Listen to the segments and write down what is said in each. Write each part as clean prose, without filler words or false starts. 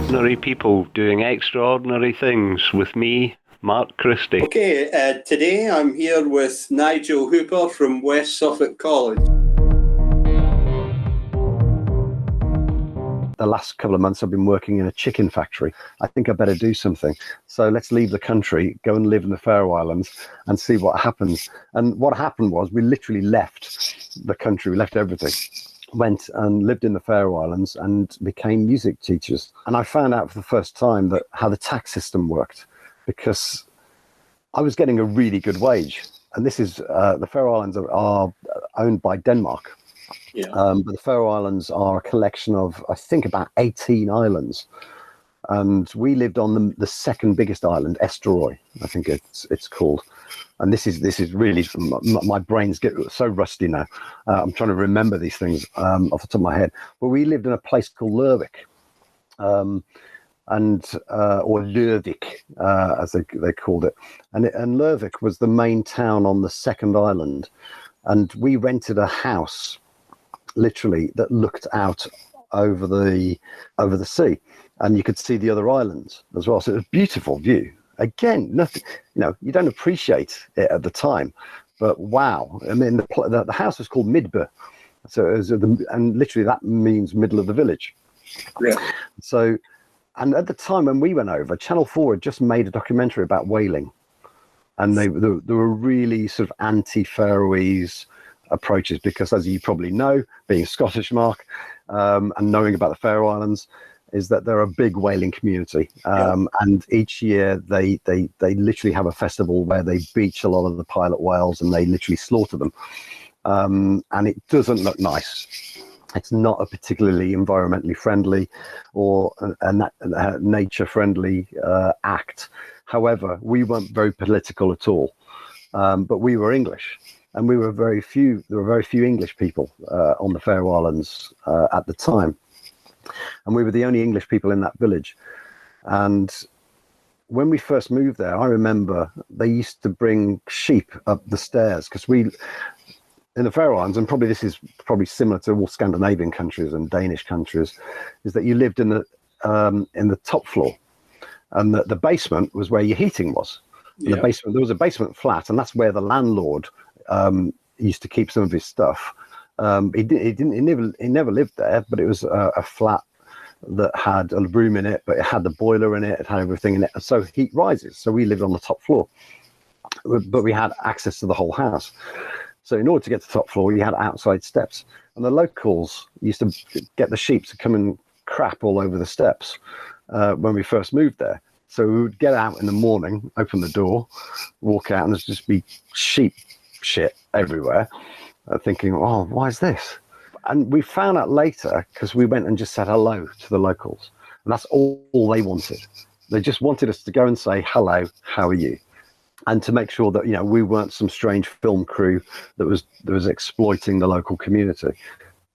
Ordinary people doing extraordinary things with me, Mark Christie. Okay, today I'm here with Nigel Hooper from West Suffolk College. The last couple of months I've been working in a chicken factory. I think I better do something. So let's leave the country, go and live in the Faroe Islands and see what happens. And what happened was we literally left the country, we left everything. Went and lived in the Faroe Islands and became music teachers. And I found out for the first time that how the tax system worked, because I was getting a really good wage. And this is, the Faroe Islands are owned by Denmark. Yeah. But the Faroe Islands are a collection of, I think, about 18 islands. And we lived on the second biggest island, Eysturoy, I think it's called. And this is really, my brains get so rusty now. I'm trying to remember these things off the top of my head. But we lived in a place called Lerwick, or Lervik, as they called it. And Lerwick was the main town on the second island. And we rented a house, literally, that looked out over the sea, and you could see the other islands as well. So it was a beautiful view. Again, nothing, you don't appreciate it at the time, but wow! I mean, the house was called Midby, so it was, and literally that means middle of the village. Yeah. So, and at the time when we went over, Channel 4 had just made a documentary about whaling, and they were really sort of anti-Faroese approaches, because, as you probably know, being Scottish, Mark, and knowing about the Faroe Islands, is that they're a big whaling community. And each year they literally have a festival where they beach a lot of the pilot whales and they literally slaughter them. And it doesn't look nice. It's not a particularly environmentally friendly or a nature friendly act. However, we weren't very political at all, but we were English. And there were very few English people on the Faroe Islands at the time. And we were the only English people in that village. And when we first moved there, I remember they used to bring sheep up the stairs, because in the Faroe Islands, and this is probably similar to all Scandinavian countries and Danish countries, is that you lived in the top floor, and the basement was where your heating was. Yeah. There was a basement flat, and that's where the landlord used to keep some of his stuff. He never lived there, but it was a flat that had a room in it, but it had the boiler in it, it had everything in it. So heat rises. So we lived on the top floor, but we had access to the whole house. So in order to get to the top floor, you had outside steps, and the locals used to get the sheep to come and crap all over the steps when we first moved there. So we would get out in the morning, open the door, walk out, and there'd just be sheep shit everywhere. Thinking, oh, why is this? And we found out later, because we went and just said hello to the locals, and that's all they wanted. They just wanted us to go and say hello, how are you, and to make sure that we weren't some strange film crew that was exploiting the local community.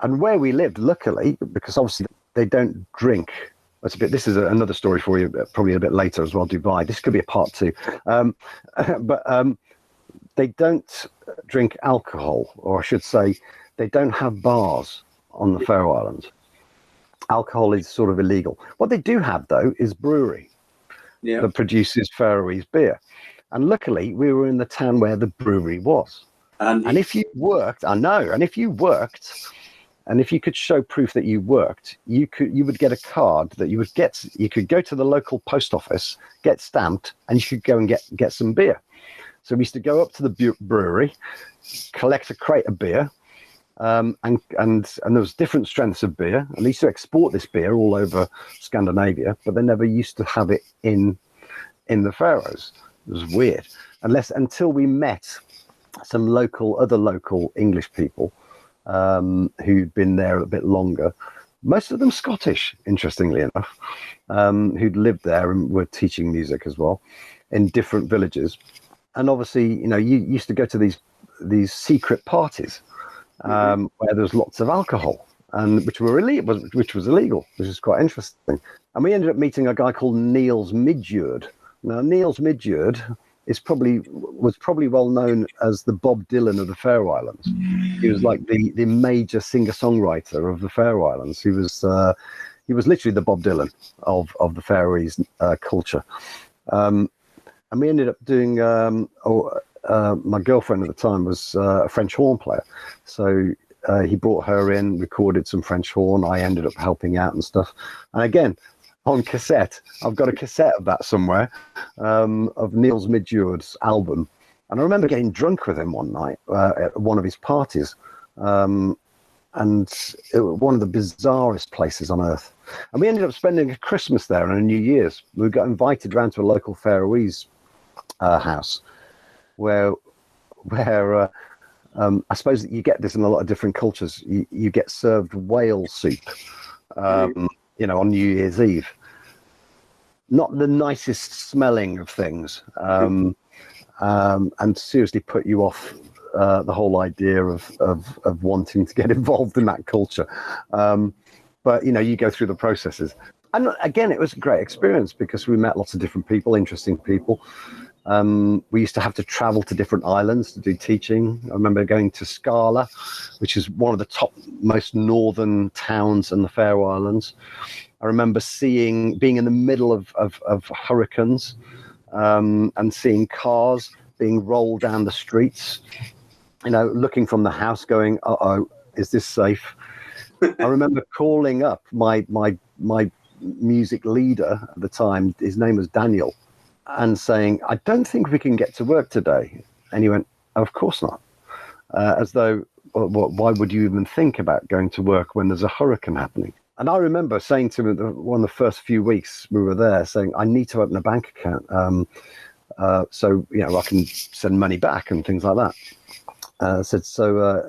And where we lived, luckily, because obviously they don't drink. This is another story for you, probably a bit later as well. Dubai. This could be a part 2, but. They don't drink alcohol, or I should say, they don't have bars on the Faroe Islands. Alcohol is sort of illegal. What they do have, though, is brewery that produces Faroese beer. And luckily, we were in the town where the brewery was. And if you worked, and if you could show proof that you worked, you would get a card that you could go to the local post office, get stamped, and you could go and get some beer. So we used to go up to the brewery, collect a crate of beer, and there was different strengths of beer. And they used to export this beer all over Scandinavia, but they never used to have it in the Faroes. It was weird, until we met some other local English people who'd been there a bit longer. Most of them Scottish, interestingly enough, who'd lived there and were teaching music as well in different villages. And obviously, you used to go to these secret parties where there was lots of alcohol, and which was illegal, which is quite interesting. And we ended up meeting a guy called Niels Midjord. Now, Niels Midjord was probably well known as the Bob Dylan of the Faroe Islands. He was like the major singer-songwriter of the Faroe Islands. He he was literally the Bob Dylan of the Faroese culture. And we ended up doing. My girlfriend at the time was a French horn player, so he brought her in, recorded some French horn. I ended up helping out and stuff. And again, on cassette, I've got a cassette of that somewhere, of Niels Midjord's album. And I remember getting drunk with him one night at one of his parties. And it was one of the bizarrest places on earth. And we ended up spending a Christmas there and a New Year's. We got invited round to a local Faroese house where I suppose that you get this in a lot of different cultures. You get served whale soup, on New Year's Eve. Not the nicest smelling of things, and seriously put you off the whole idea of wanting to get involved in that culture. But you go through the processes, and again, it was a great experience because we met lots of different people, interesting people. We used to have to travel to different islands to do teaching. I remember going to Scala, which is one of the top most northern towns in the Faroe Islands. I remember being in the middle of hurricanes, and seeing cars being rolled down the streets, looking from the house going, uh-oh, is this safe? I remember calling up my music leader at the time. His name was Daniel. And saying, I don't think we can get to work today. And he went, oh, of course not. As though, why would you even think about going to work when there's a hurricane happening? And I remember saying to him one of the first few weeks we were there, saying, I need to open a bank account so I can send money back and things like that. I said, so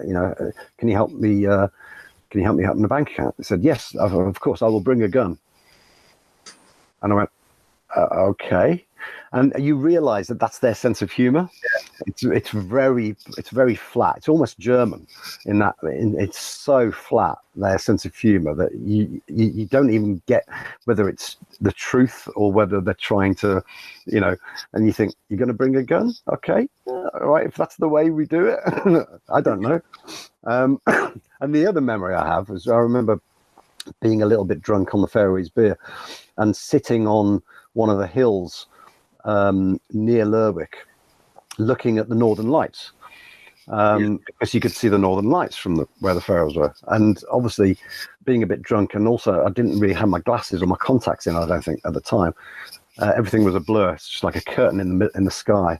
can you help me? Can you help me open a bank account? He said, yes, of course, I will bring a gun. And I went, okay. And you realize that that's their sense of humor. Yeah. It's very flat. It's almost German in that it's so flat, their sense of humor, that you don't even get whether it's the truth or whether they're trying to, and you think, you're going to bring a gun? Okay. All right. If that's the way we do it, I don't know. And the other memory I have is I remember being a little bit drunk on the Faroese beer and sitting on one of the hills near Lerwick, looking at the Northern Lights, because you could see the Northern Lights from where the Faroes were. And obviously, being a bit drunk, and also I didn't really have my glasses or my contacts in, I don't think, at the time. Everything was a blur. It's just like a curtain in the sky.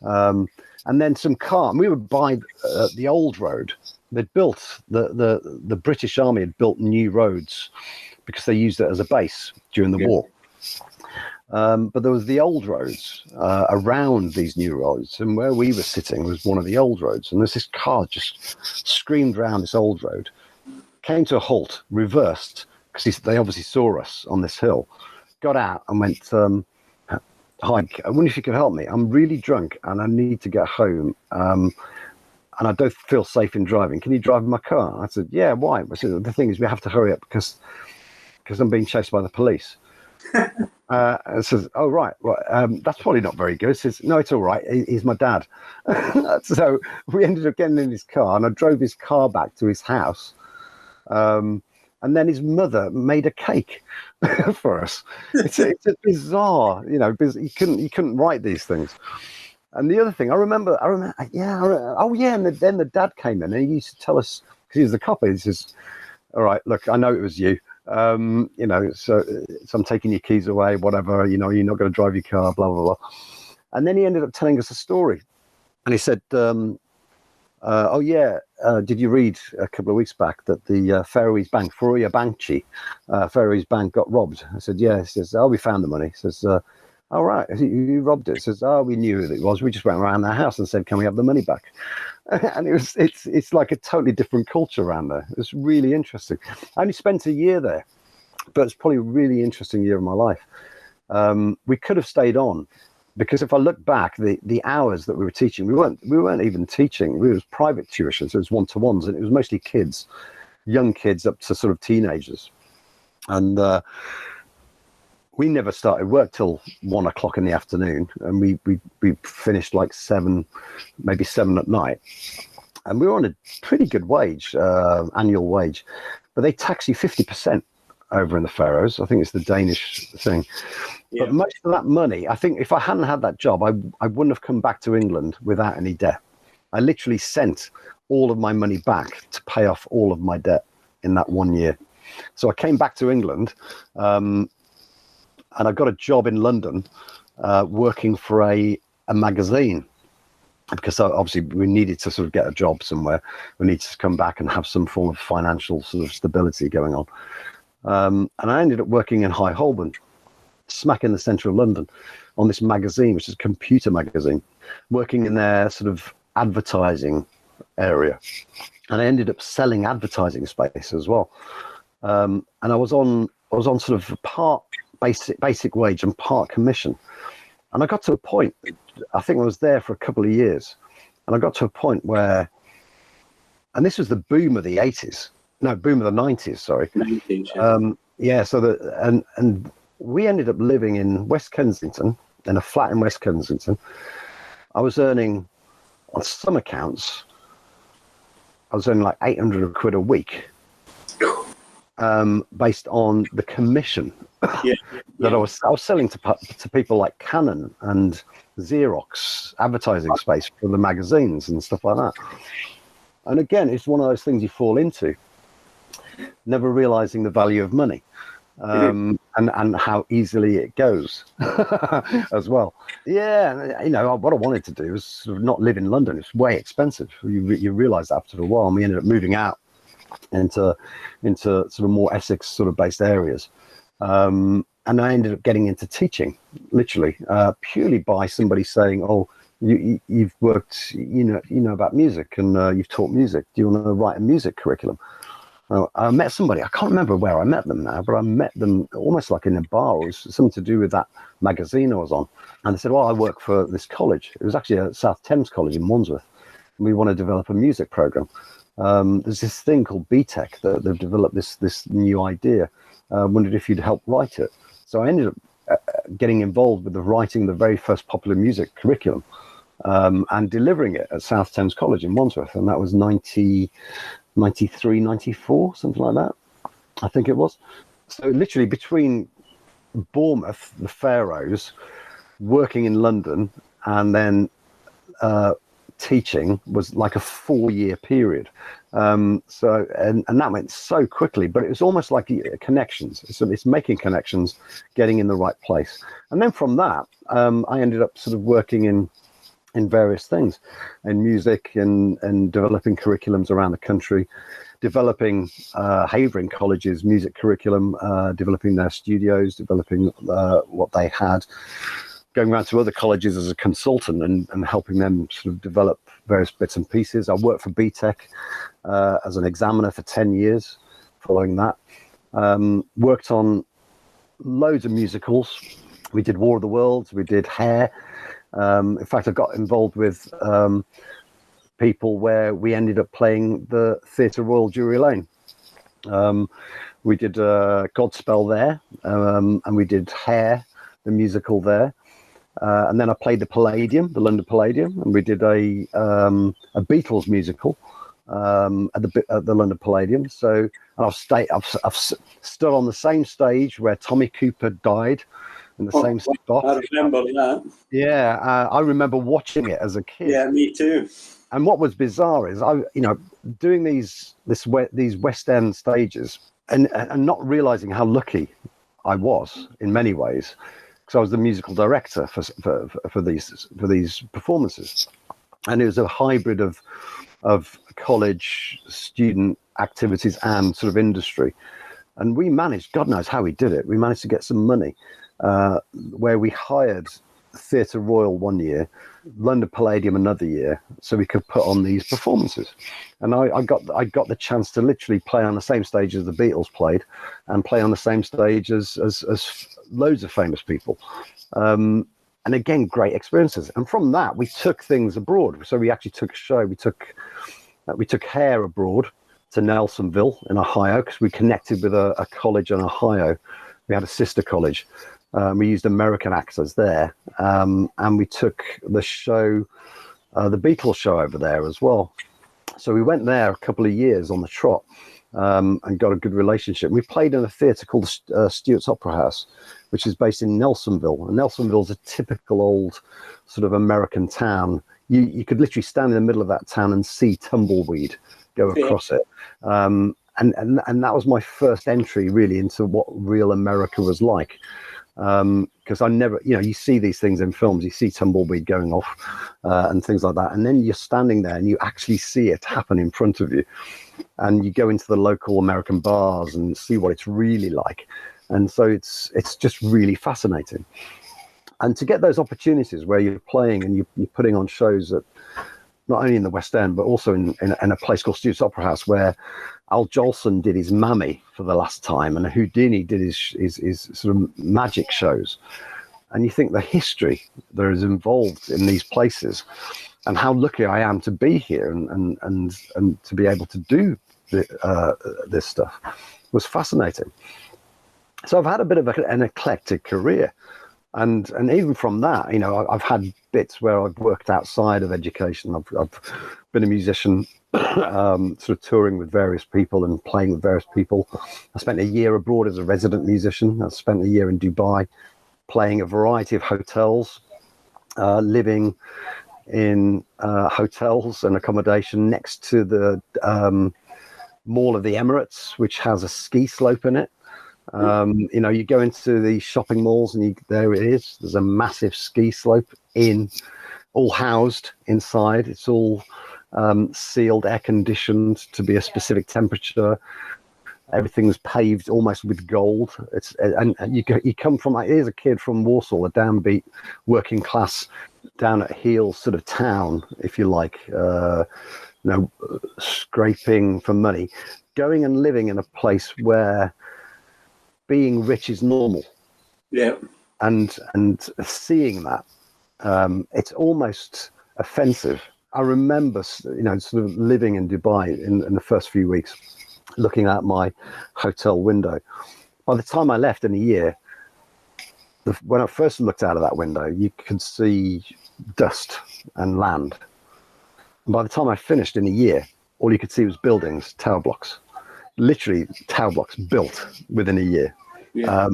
And then some car. And we were by the old road. They'd built the British Army had built new roads because they used it as a base during the war. But there was the old roads around these new roads, and where we were sitting was one of the old roads. And there's this car just screamed round this old road, came to a halt, reversed, because they obviously saw us on this hill, got out and went, hi, I wonder if you could help me. I'm really drunk and I need to get home. And I don't feel safe in driving. Can you drive my car? I said, yeah, why? I said, the thing is, we have to hurry up because I'm being chased by the police. And says, oh, right. Well, that's probably not very good. Says, no, it's all right. He's my dad. So we ended up getting in his car, and I drove his car back to his house. And then his mother made a cake for us. It's a bizarre, he couldn't write these things. And the other thing I remember, and then the dad came in and he used to tell us, because he was the cop, he says, all right, look, I know it was you. So I'm taking your keys away, whatever, you're not going to drive your car, blah, blah, blah. And then he ended up telling us a story. And he said, did you read a couple of weeks back that the Faroese Bank, Faroe Banki, Faroese Bank got robbed? I said, yeah. He says, oh, we found the money. He says, all right, you robbed it. He says, oh, we knew who it was. We just went around their house and said, can we have the money back? And it's like a totally different culture around there. It's really interesting. I only spent a year there, but it's probably a really interesting year of my life. We could have stayed on, because if I look back, the hours that we were teaching, we weren't even teaching. We was private tuition, so it was one-to-ones, and it was mostly kids, young kids up to sort of teenagers. And we never started work till 1 o'clock in the afternoon, and we finished like 7 at night. And we were on a pretty good wage, annual wage, but they tax you 50% over in the Faroes. I think it's the Danish thing. Yeah. But most of that money, I think if I hadn't had that job, I wouldn't have come back to England without any debt. I literally sent all of my money back to pay off all of my debt in that 1 year. So I came back to England, and I got a job in London working for a magazine, because obviously we needed to sort of get a job somewhere. We needed to come back and have some form of financial sort of stability going on. And I ended up working in High Holborn, smack in the centre of London, on this magazine, which is a computer magazine, working in their sort of advertising area. And I ended up selling advertising space as well. And I was on sort of part basic wage and part commission. And I got to a point, I think I was there for a couple of years, and I got to a point where, and this was the boom of the 80s, no, boom of the 90s, sorry. 90s, yeah. So and we ended up living in West Kensington, in a flat in West Kensington. I was earning, on some accounts, I was earning like 800 quid a week, based on the commission that I was selling to people like Canon and Xerox, advertising space for the magazines and stuff like that. And again, it's one of those things you fall into, never realizing the value of money, and how easily it goes as well. Yeah, you know, what I wanted to do was sort of not live in London. It's way expensive. You realize that after a while, and we ended up moving out into sort of more Essex sort of based areas. And I ended up getting into teaching, literally, purely by somebody saying, "Oh, you've worked, you know about music, and you've taught music. Do you want to write a music curriculum?" I met somebody, I can't remember where I met them now, but I met them almost like in a bar. It was something to do with that magazine I was on. And they said, "Well, I work for this college." It was actually at South Thames College in Wandsworth. And we want to develop a music program. There's this thing called BTEC that they've developed this new idea. Wondered if you'd help write it. So I ended up getting involved with the writing the very first popular music curriculum, and delivering it at South Thames College in Wandsworth. And that was 93, 94, something like that, I think it was. So literally between Bournemouth, the Faroes, working in London, and then teaching was like a 4-year period. So that went so quickly, but it was almost like connections. It's making connections, getting in the right place. And then from that, I ended up sort of working in various things, in music and developing curriculums around the country, developing Havering College's music curriculum, developing their studios, developing what they had, going around to other colleges as a consultant and helping them sort of develop various bits and pieces. I worked for BTEC as an examiner for 10 years following that. Worked on loads of musicals. We did War of the Worlds, we did Hair. In fact, I got involved with people where we ended up playing the Theatre Royal Drury Lane. We did Godspell there, and we did Hair, the musical there. And then I played the Palladium, the London Palladium, and we did a Beatles musical at the London Palladium. So I've stood on the same stage where Tommy Cooper died, in the same spot. I remember that. Yeah, I remember watching it as a kid. Yeah, me too. And what was bizarre is doing these West End stages and not realizing how lucky I was in many ways, because I was the musical director for these performances, and it was a hybrid of college student activities and sort of industry. And we managed, God knows how we did it. We managed to get some money where we hired Theatre Royal 1 year, London Palladium another year, so we could put on these performances. And I got the chance to literally play on the same stage as the Beatles played, and play on the same stage as loads of famous people. And again, great experiences. And from that, we took things abroad. So we actually took a show. We took Hair abroad to Nelsonville in Ohio, because we connected with a college in Ohio. We had a sister college. We used American actors there, and we took the show, the Beatles show, over there as well. So we went there a couple of years on the trot, and got a good relationship. We played in a theatre called Stewart's Opera House, which is based in Nelsonville. And Nelsonville's a typical old sort of American town. You could literally stand in the middle of that town and see tumbleweed go across it. And that was my first entry really into what real America was like. Because I never, you see these things in films, you see tumbleweed going off and things like that. And then you're standing there and you actually see it happen in front of you. And you go into the local American bars and see what it's really like. And so it's just really fascinating. And to get those opportunities where you're playing and you're putting on shows that not only in the West End, but also in a place called Stewart's Opera House, where Al Jolson did his Mammy for the last time, and Houdini did his sort of magic shows. And you think the history that is involved in these places, and how lucky I am to be here and to be able to do this stuff, was fascinating. So I've had a bit of an eclectic career. And even from that, I've had bits where I've worked outside of education. I've been a musician, sort of touring with various people and playing with various people. I spent a year abroad as a resident musician. I spent a year in Dubai, playing a variety of hotels, living in hotels and accommodation next to the Mall of the Emirates, which has a ski slope in it. You go into the shopping malls and there it is. There's a massive ski slope all housed inside. It's all sealed, air conditioned to be a specific temperature. Everything's paved almost with gold. And you come from, here's a kid from Warsaw, a downbeat working class, down at heels sort of town, if you like, scraping for money, going and living in a place where being rich is normal. Yeah. And seeing that, it's almost offensive. I remember, sort of living in Dubai in the first few weeks, looking out my hotel window. By the time I left in a year, when I first looked out of that window, you could see dust and land. And by the time I finished in a year, all you could see was buildings, tower blocks. Literally tower blocks built within a year. Yeah.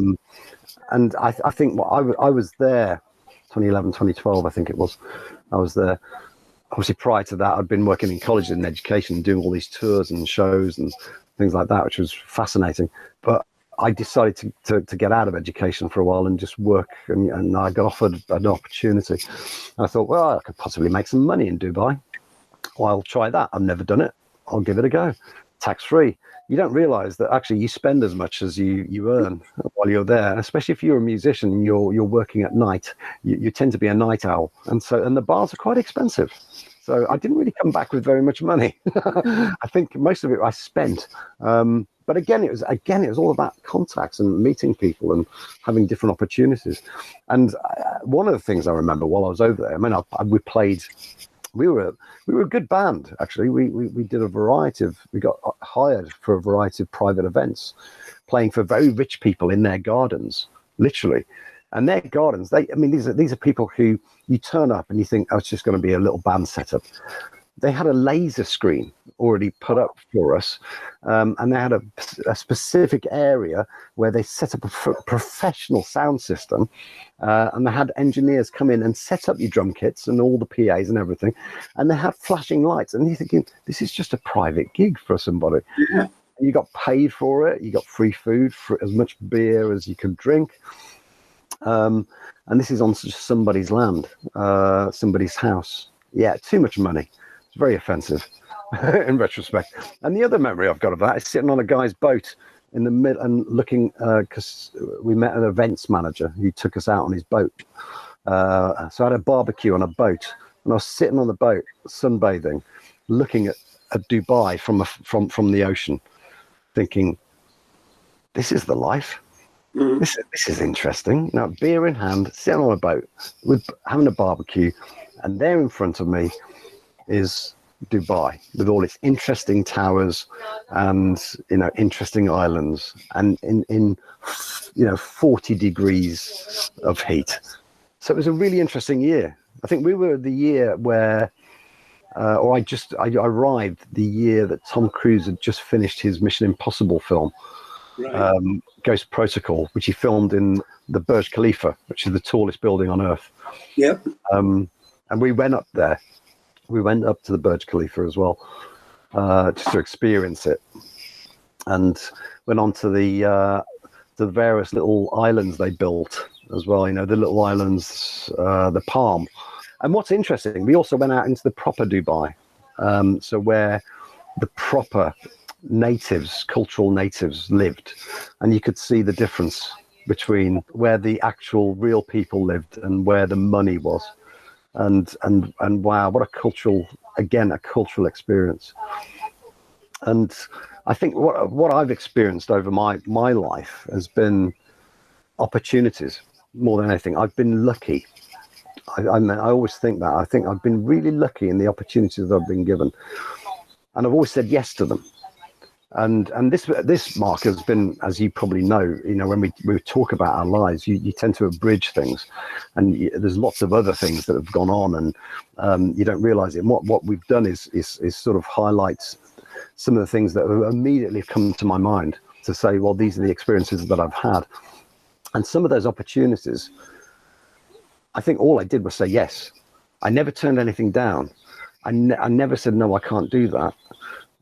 And I think I was there 2011, 2012, I think it was. I was there. Obviously, prior to that, I'd been working in colleges and education, doing all these tours and shows and things like that, which was fascinating. But I decided to get out of education for a while and just work. And I got offered an opportunity. And I thought, well, I could possibly make some money in Dubai. Well, I'll try that. I've never done it. I'll give it a go. Tax-free. You don't realize that actually you spend as much as you earn while you're there. And especially if you're a musician and you're working at night, you tend to be a night owl. And the bars are quite expensive. So I didn't really come back with very much money. I think most of it I spent. But again, it was all about contacts and meeting people and having different opportunities. And one of the things I remember while I was over there, we played. We were a good band, actually. We did a variety of, we got hired for a variety of private events, playing for very rich people in their gardens, literally. And their gardens, these are people who you turn up and you think, oh, it's just going to be a little band setup. They had a laser screen already put up for us, and they had a specific area where they set up a professional sound system, and they had engineers come in and set up your drum kits and all the PAs and everything, and they had flashing lights. And you're thinking, this is just a private gig for somebody. Yeah. You got paid for it. You got free food, for as much beer as you could drink. And this is on somebody's land, somebody's house. Yeah, too much money. It's very offensive in retrospect. And the other memory I've got of that is sitting on a guy's boat in the middle and looking, because we met an events manager who took us out on his boat. So I had a barbecue on a boat, and I was sitting on the boat, sunbathing, looking at Dubai from the ocean, thinking, this is the life. Mm. This is interesting. Now, beer in hand, sitting on a boat, having a barbecue, and there in front of me is Dubai with all its interesting towers and interesting islands, and in 40 degrees of heat. So it was a really interesting year. I think we were the year where or I arrived the year that Tom Cruise had just finished his Mission Impossible film, Right. Ghost Protocol, which he filmed in the Burj Khalifa, which is the tallest building on Earth. Yep. And we went up there. We went up to the Burj Khalifa as well, just to experience it, and went on to the various little islands they built as well. You know, the little islands, the Palm. And what's interesting, we also went out into the proper Dubai, so where the proper natives, cultural natives lived, and you could see the difference between where the actual real people lived and where the money was. And wow, what a cultural experience. And I think what I've experienced over my life has been opportunities more than anything. I've been lucky. I always think that. I think I've been really lucky in the opportunities that I've been given, and I've always said yes to them. And this, Mark, has been, as you probably know, when we talk about our lives, you tend to abridge things, and there's lots of other things that have gone on, and you don't realise it. And what we've done is sort of highlight some of the things that have immediately come to my mind to say, well, these are the experiences that I've had, and some of those opportunities. I think all I did was say yes. I never turned anything down. I never said, no, I can't do that.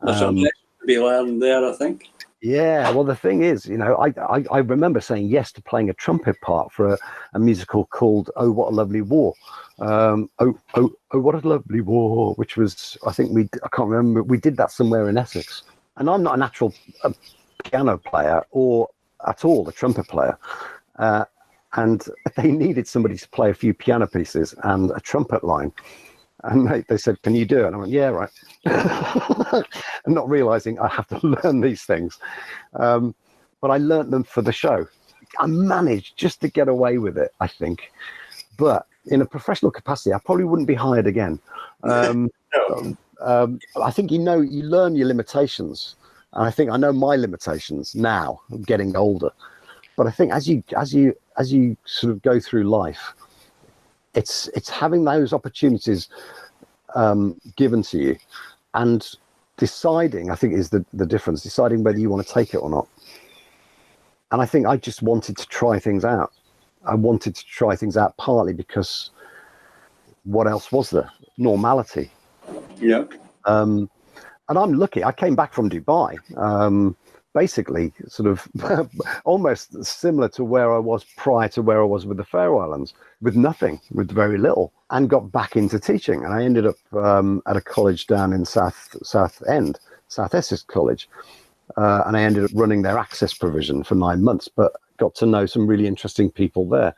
There's a lesson to be learned there, I think. Yeah, well, the thing is, I remember saying yes to playing a trumpet part for a musical called "Oh, What a Lovely War." Oh, what a lovely war, which was, I can't remember, we did that somewhere in Essex. And I'm not a natural piano player or at all a trumpet player. And they needed somebody to play a few piano pieces and a trumpet line. And they said, can you do it? And I went, yeah, right. And not realizing I have to learn these things. But I learned them for the show. I managed just to get away with it, I think. But in a professional capacity, I probably wouldn't be hired again. No. I think you learn your limitations. And I think I know my limitations now. I'm getting older. But I think as you sort of go through life, it's having those opportunities given to you, and deciding, I think, is the difference. Deciding whether you want to take it or not. And I think I just wanted to try things out. I wanted to try things out partly because what else was there? Normality. Yeah. And I'm lucky. I came back from Dubai. Basically sort of almost similar to where I was prior to where I was with the Faroe Islands, with nothing, with very little, and got back into teaching. And I ended up at a college down in South Essex College, and I ended up running their access provision for 9 months, but got to know some really interesting people there.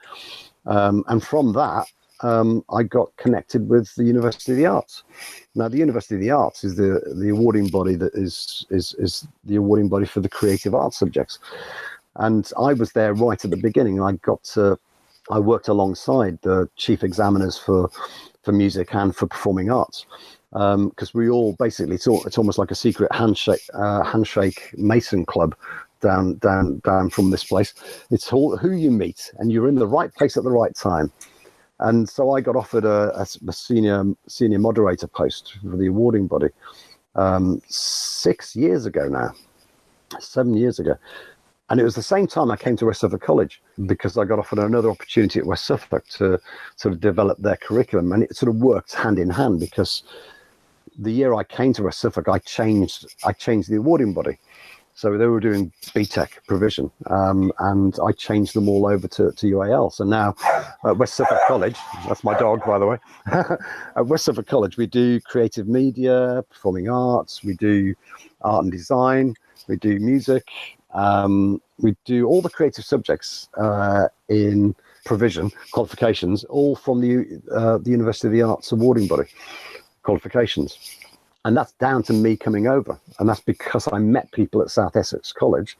And from that, I got connected with the University of the Arts. Now, the University of the Arts is the awarding body that is the awarding body for the creative arts subjects. And I was there right at the beginning. I worked alongside the chief examiners for music and for performing arts, because we all basically, it's almost like a secret handshake Mason club down from this place. It's all who you meet, and you're in the right place at the right time. And so I got offered a senior moderator post for the awarding body 7 years ago. And it was the same time I came to West Suffolk College, because I got offered another opportunity at West Suffolk to sort of develop their curriculum. And it sort of worked hand in hand, because the year I came to West Suffolk, I changed the awarding body. So they were doing BTEC provision, and I changed them all over to UAL. So now at West Suffolk College, that's my dog, by the way. At West Suffolk College, we do creative media, performing arts, we do art and design, we do music, we do all the creative subjects in provision, qualifications, all from the University of the Arts awarding body, qualifications. And that's down to me coming over. And that's because I met people at South Essex College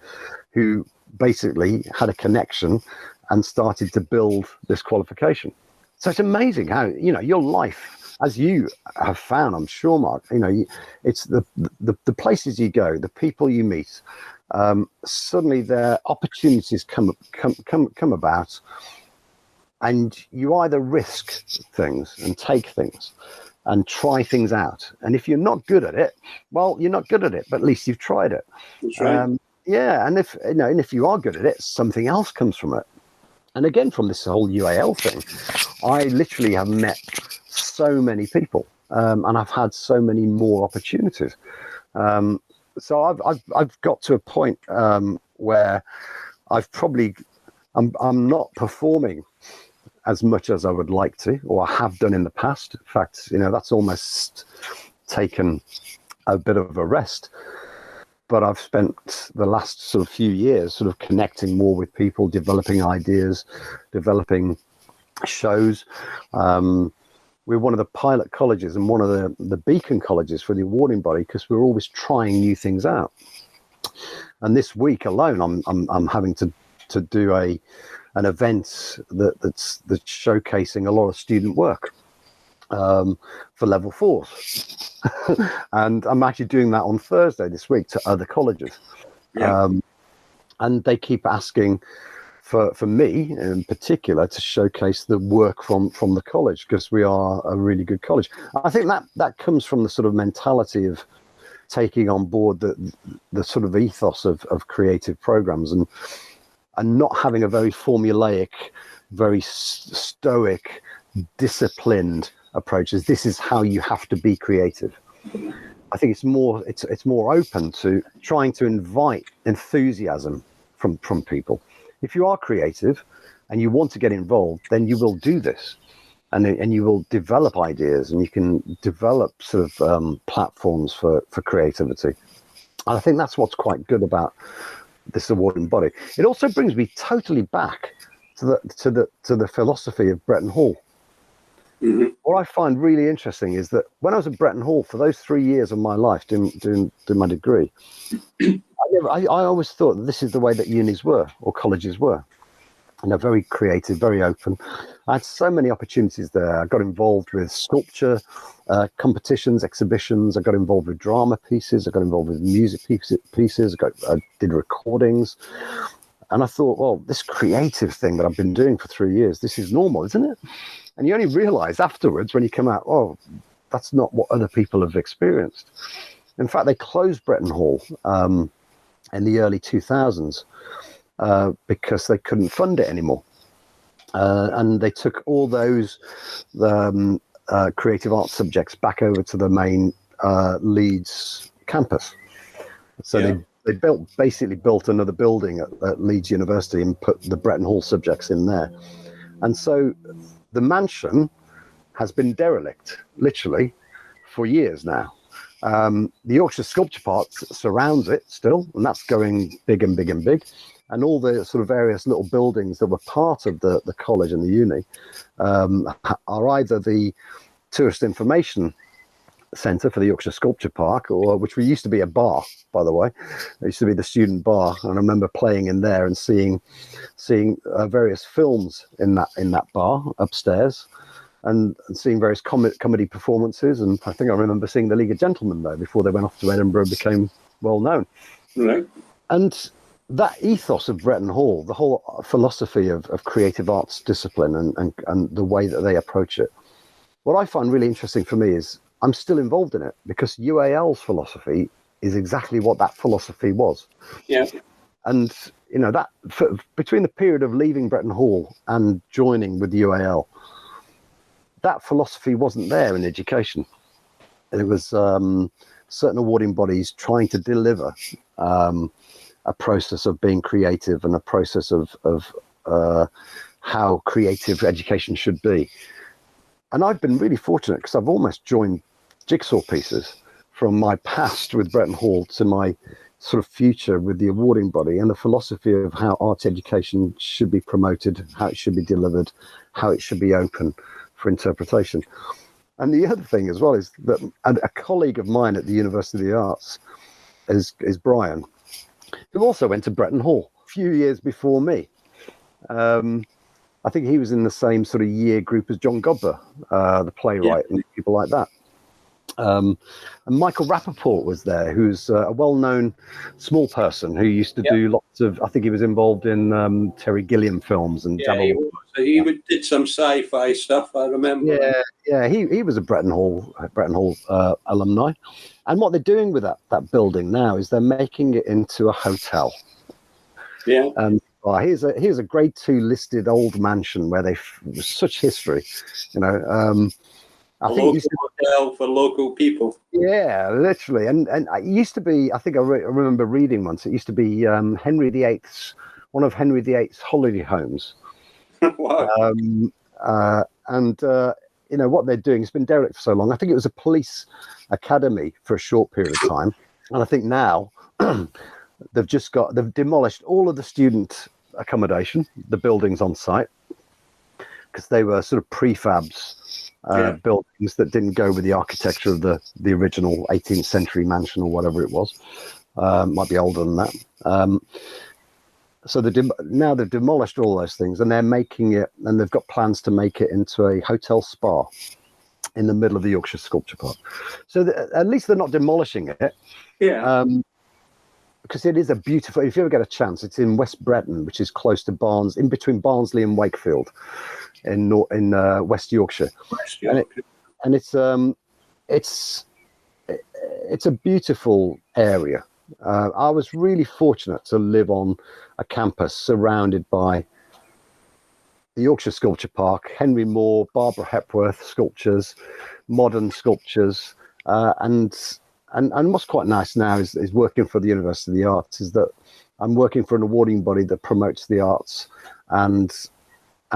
who basically had a connection and started to build this qualification. So it's amazing how, your life, as you have found, I'm sure, Mark, it's the places you go, the people you meet, suddenly their opportunities come about, and you either risk things and take things, and try things out. And if you're not good at it, well, you're not good at it, but at least you've tried it. That's right. Yeah, and if you are good at it, something else comes from it. And again, from this whole UAL thing, I literally have met so many people, and I've had so many more opportunities. So I've got to a point where I'm not performing as much as I would like to, or I have done in the past. In fact, that's almost taken a bit of a rest. But I've spent the last sort of few years sort of connecting more with people, developing ideas, developing shows. We're one of the pilot colleges and one of the beacon colleges for the awarding body, because we're always trying new things out. And this week alone, I'm having to do an event that's showcasing a lot of student work for level 4s. And I'm actually doing that on Thursday this week to other colleges. Yeah. And they keep asking for me in particular to showcase the work from the college, because we are a really good college. I think that comes from the sort of mentality of taking on board the sort of ethos of creative programs, and not having a very formulaic, very stoic, disciplined approaches. This is how you have to be creative. I think it's more open to trying to invite enthusiasm from people. If you are creative and you want to get involved, then you will do this, and you will develop ideas, and you can develop sort of platforms for creativity. And I think that's what's quite good about this awarding body. It also brings me totally back to the philosophy of Bretton Hall. Mm-hmm. What I find really interesting is that when I was at Bretton Hall for those 3 years of my life doing my degree, I always thought that this is the way that unis were, or colleges were. And they're very creative, very open. I had so many opportunities there. I got involved with sculpture competitions, exhibitions. I got involved with drama pieces. I got involved with music pieces. I did recordings. And I thought, well, this creative thing that I've been doing for 3 years, this is normal, isn't it? And you only realize afterwards when you come out, oh, that's not what other people have experienced. In fact, they closed Bretton Hall in the early 2000s because they couldn't fund it anymore. And they took all those creative arts subjects back over to the main Leeds campus. So Yeah. they basically built another building at Leeds University and put the Bretton Hall subjects in there. And so the mansion has been derelict, literally, for years now. The Yorkshire Sculpture Park surrounds it still, and that's going big and big and big. And all the sort of various little buildings that were part of the college and the uni are either the Tourist Information Centre for the Yorkshire Sculpture Park, or which we used to be a bar, by the way. It used to be the student bar, and I remember playing in there and seeing various films in that bar upstairs, and seeing various comedy performances. And I think I remember seeing the League of Gentlemen there before they went off to Edinburgh and became well known. Right. And that ethos of Bretton Hall, the whole philosophy of creative arts discipline and the way that they approach it, what I find really interesting for me is I'm still involved in it, because UAL's philosophy is exactly what that philosophy was. Yeah. And, that between the period of leaving Bretton Hall and joining with UAL, that philosophy wasn't there in education. It was certain awarding bodies trying to deliver a process of being creative and a process of how creative education should be. And I've been really fortunate, because I've almost joined jigsaw pieces from my past with Bretton Hall to my sort of future with the awarding body, and the philosophy of how arts education should be promoted, how it should be delivered, how it should be open for interpretation. And the other thing as well is that a colleague of mine at the University of the Arts is Brian, who also went to Bretton Hall a few years before me. I think he was in the same sort of year group as John Godber, the playwright, and people like that. And Michael Rappaport was there, who's a well-known small person who used to do lots of, I think he was involved in Terry Gilliam films and Yeah, he was. Did some sci-fi stuff, I remember. Yeah, he was a Bretton Hall alumni. And what they're doing with that building now is they're making it into a hotel. Yeah. Here's a grade 2 listed old mansion where there's such history, you know. I think local hotel for local people. Yeah, literally, and it used to be. I think I remember reading once. It used to be Henry VIII's one of Henry VIII's holiday homes. Wow. You know what they're doing. It's been derelict for so long. I think it was a police academy for a short period of time, and I think now they've demolished all of the student accommodation, the buildings on site, because they were sort of prefabs. Buildings that didn't go with the architecture of the original 18th century mansion or whatever it was. Might be older than that. So now they've demolished all those things and they're making it, and they've got plans to make it into a hotel spa in the middle of the Yorkshire Sculpture Park. So at least they're not demolishing it. Yeah. Because it is a beautiful, if you ever get a chance, it's in West Breton, which is close to in between Barnsley and Wakefield in West Yorkshire. West Yorkshire. And it's a beautiful area. I was really fortunate to live on a campus surrounded by the Yorkshire Sculpture Park, Henry Moore, Barbara Hepworth sculptures, modern sculptures, and what's quite nice now is working for the University of the Arts is that I'm working for an awarding body that promotes the arts and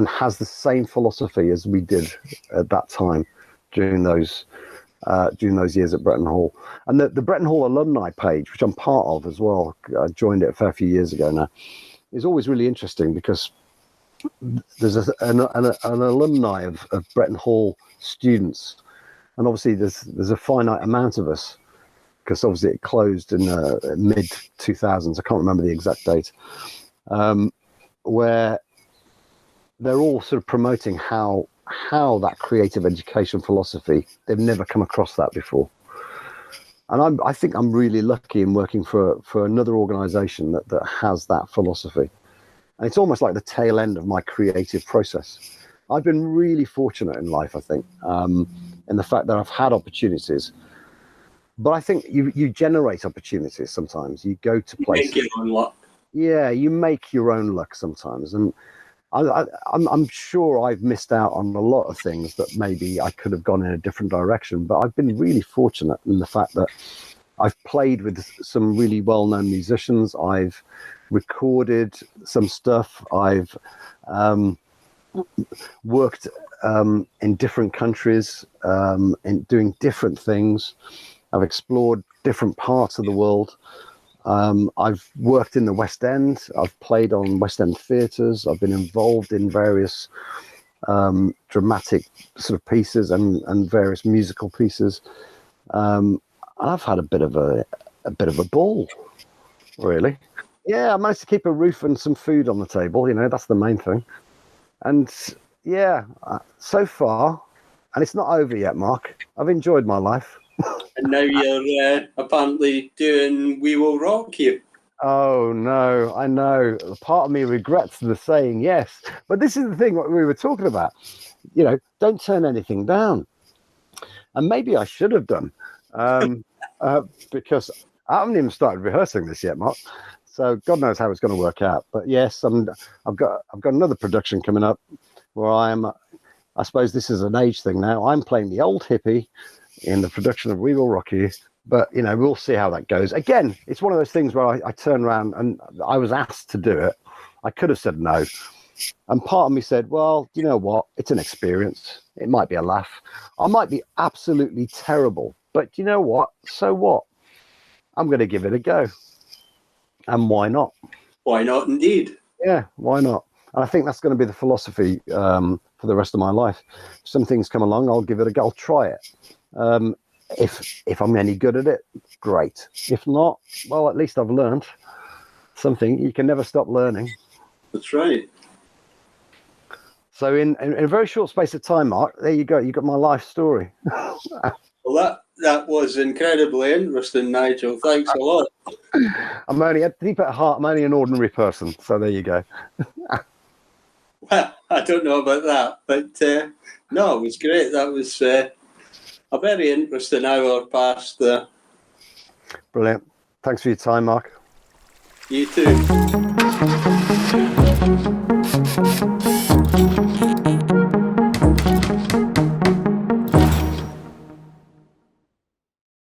has the same philosophy as we did at that time during those years at Bretton Hall. And the Bretton Hall alumni page, which I'm part of as well, I joined it a fair few years ago now, is always really interesting because there's an alumni of Bretton Hall students, and obviously there's a finite amount of us, because obviously it closed in mid 2000s. I can't remember the exact date, where they're all sort of promoting how that creative education philosophy, they've never come across that before. And I think I'm really lucky in working for another organization that has that philosophy. And it's almost like the tail end of my creative process. I've been really fortunate in life, I think, in the fact that I've had opportunities. But I think you generate opportunities sometimes. You go to places. Make your own luck. Yeah, you make your own luck sometimes. And I'm sure I've missed out on a lot of things that maybe I could have gone in a different direction. But I've been really fortunate in the fact that I've played with some really well-known musicians. I've recorded some stuff. I've worked in different countries, in doing different things. I've explored different parts of the world. I've worked in the West End. I've played on West End theatres. I've been involved in various dramatic sort of pieces and various musical pieces. I've had a bit of a ball, really. Yeah, I managed to keep a roof and some food on the table. You know, that's the main thing. And yeah, so far, and it's not over yet, Mark. I've enjoyed my life. And now you're apparently doing We Will Rock You. Oh, no, I know. Part of me regrets the saying yes. But this is the thing, what we were talking about. You know, don't turn anything down. And maybe I should have done, because I haven't even started rehearsing this yet, Mark. So God knows how it's going to work out. But yes, I've got another production coming up where I suppose this is an age thing now. I'm playing the old hippie in the production of We Will Rock You. But, you know, we'll see how that goes. Again, it's one of those things where I turn around and I was asked to do it. I could have said no. And part of me said, well, you know what? It's an experience. It might be a laugh. I might be absolutely terrible. But you know what? So what? I'm going to give it a go. And why not? Why not, indeed? Yeah, why not? And I think that's going to be the philosophy for the rest of my life. If some things come along, I'll give it a go. I'll try it. If I'm any good at it, great. If not, well, at least I've learned something. You can never stop learning. That's right. So in a very short space of time, Mark, there you go. You got my life story. Well, That was incredibly interesting, Nigel. Thanks a lot. I'm only, deep at heart, I'm only an ordinary person. So there you go. Well, I don't know about that, but no, it was great. That was a very interesting hour past there. Brilliant. Thanks for your time, Mark. You too.